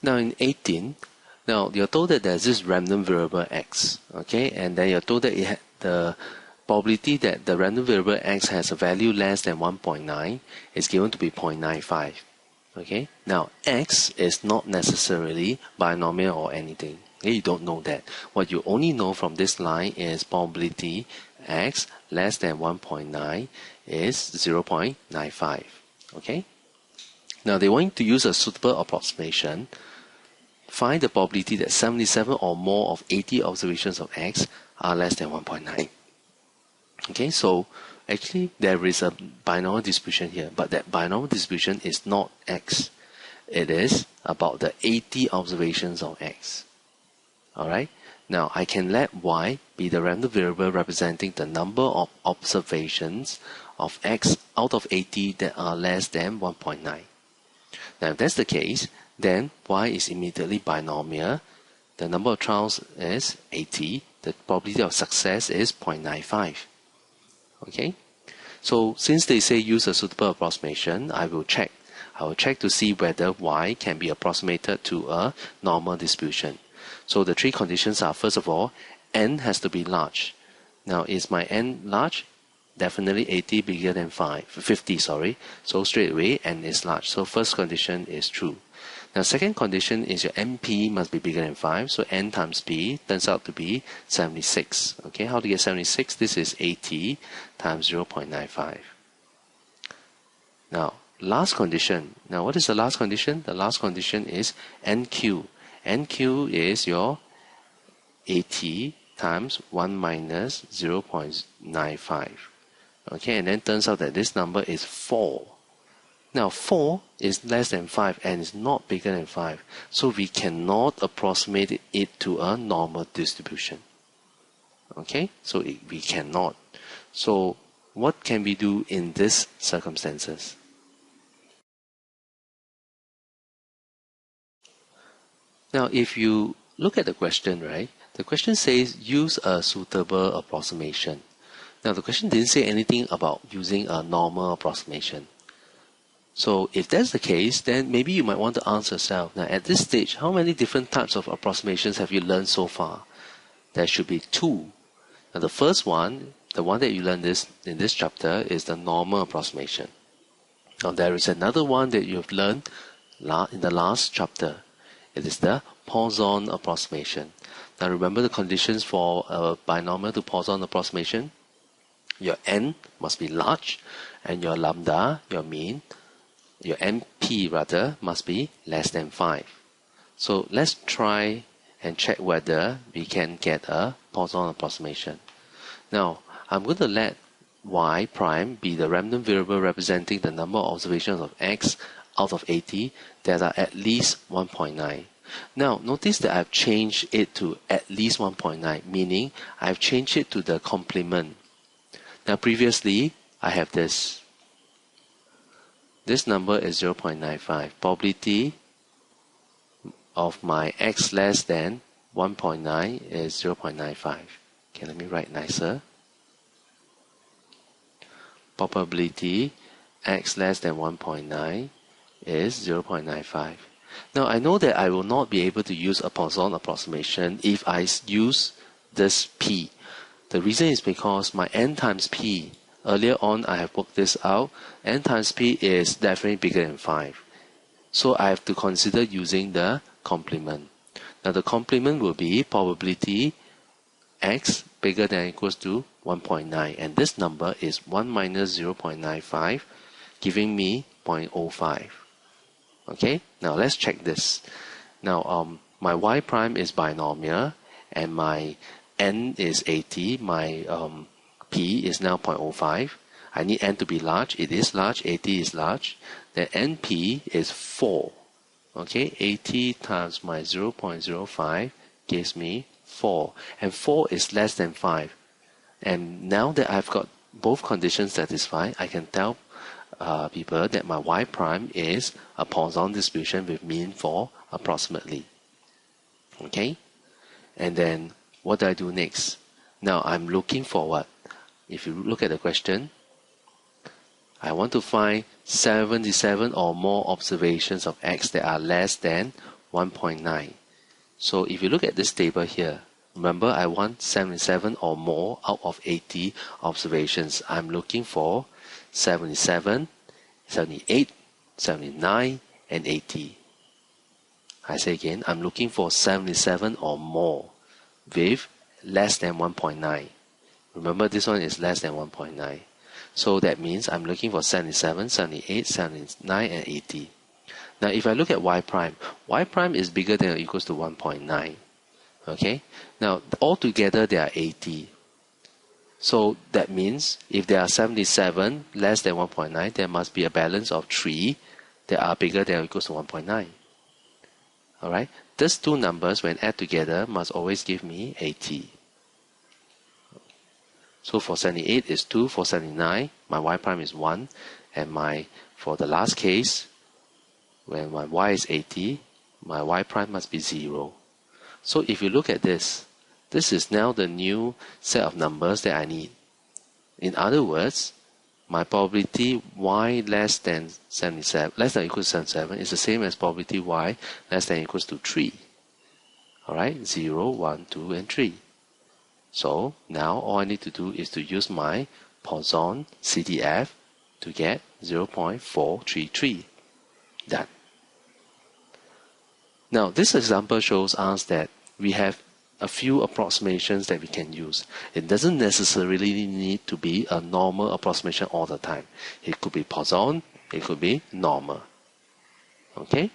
Now in 18, now you're told that there's this random variable x, okay, and then you're told that the probability that the random variable x has a value less than 1.9 is given to be 0.95. Okay, now x is not necessarily binomial or anything. Okay, you don't know that. What you only know from this line is probability x less than 1.9 is 0.95. Okay, now they want to use a suitable approximation. Find the probability that 77 or more of 80 observations of x are less than 1.9. Okay, so actually there is a binomial distribution here, but that binomial distribution is not x. It is about the 80 observations of x. Alright, now I can let y be the random variable representing the number of observations of x out of 80 that are less than 1.9. Now if that's the case, then y is immediately binomial. The number of trials is 80. The probability of success is 0.95. Okay, so since they say use a suitable approximation, I will check to see whether y can be approximated to a normal distribution. So the three conditions are, first of all, n has to be large. Now is my n large? Definitely 80 bigger than 50, sorry. So straight away n is large. So first condition is true. Now second condition is your NP must be bigger than 5. So n times p turns out to be 76. Okay, how to get 76? This is 80 times 0.95. Now last condition. Now what is the last condition? The last condition is NQ. NQ is your 80 times 1 minus 0.95. Okay, and then turns out that this number is 4. Now 4 is less than 5 and is not bigger than 5. So we cannot approximate it to a normal distribution. Okay, so we cannot. So what can we do in these circumstances? Now if you look at the question, right, the question says use a suitable approximation. Now the question didn't say anything about using a normal approximation. So if that's the case, then maybe you might want to ask yourself, now at this stage, how many different types of approximations have you learned so far? There should be 2. Now the first one, the one that you learned in this chapter, is the normal approximation. Now there is another one that you have learned in the last chapter. It is the Poisson approximation. Now remember the conditions for a binomial to Poisson approximation? Your n must be large, and your lambda, your mean, your NP rather, must be less than 5. So let's try and check whether we can get a Poisson approximation. Now, I'm going to let y prime be the random variable representing the number of observations of x out of 80 that are at least 1.9. Now, notice that I've changed it to at least 1.9, meaning I've changed it to the complement. Now, previously, I have this. This number is 0.95. Probability of my x less than 1.9 is 0.95. Okay, let me write nicer. Probability x less than 1.9 is 0.95. Now I know that I will not be able to use a Poisson approximation if I use this p. The reason is because my n times p, earlier on I have worked this out, n times p is definitely bigger than 5. So I have to consider using the complement. Now the complement will be probability x bigger than or equals to 1.9, and this number is 1 minus 0.95, giving me 0.05. Okay, now let's check this. Now my y prime is binomial and my n is 80, my p is now 0.05. I need n to be large. It is large. 80 is large. Then np is 4. Okay, 80 times my 0.05 gives me 4. And 4 is less than 5. And now that I've got both conditions satisfied, I can tell people that my y prime is a Poisson distribution with mean 4 approximately. Okay? And then what do I do next? Now I'm looking for what? If you look at the question, I want to find 77 or more observations of x that are less than 1.9. So if you look at this table here, remember I want 77 or more out of 80 observations. I'm looking for 77, 78, 79, and 80. I say again, I'm looking for 77 or more with less than 1.9. Remember, this one is less than 1.9. So that means I'm looking for 77, 78, 79, and 80. Now, if I look at y prime is bigger than or equals to 1.9. Okay? Now, altogether there are 80. So that means if there are 77 less than 1.9, there must be a balance of 3 that are bigger than or equals to 1.9. Alright? These two numbers, when added together, must always give me 80. So for 78 is 2, for 79, my y prime is 1, and for the last case, when my y is 80, my y prime must be 0. So if you look at this is now the new set of numbers that I need. In other words, my probability y less than 77, less than or equals to 77 is the same as probability y less than or equals to 3. Alright, 0, 1, 2, and 3. So now all I need to do is to use my Poisson CDF to get 0.433. Done. Now this example shows us that we have a few approximations that we can use. It doesn't necessarily need to be a normal approximation all the time. It could be Poisson, it could be normal. Okay?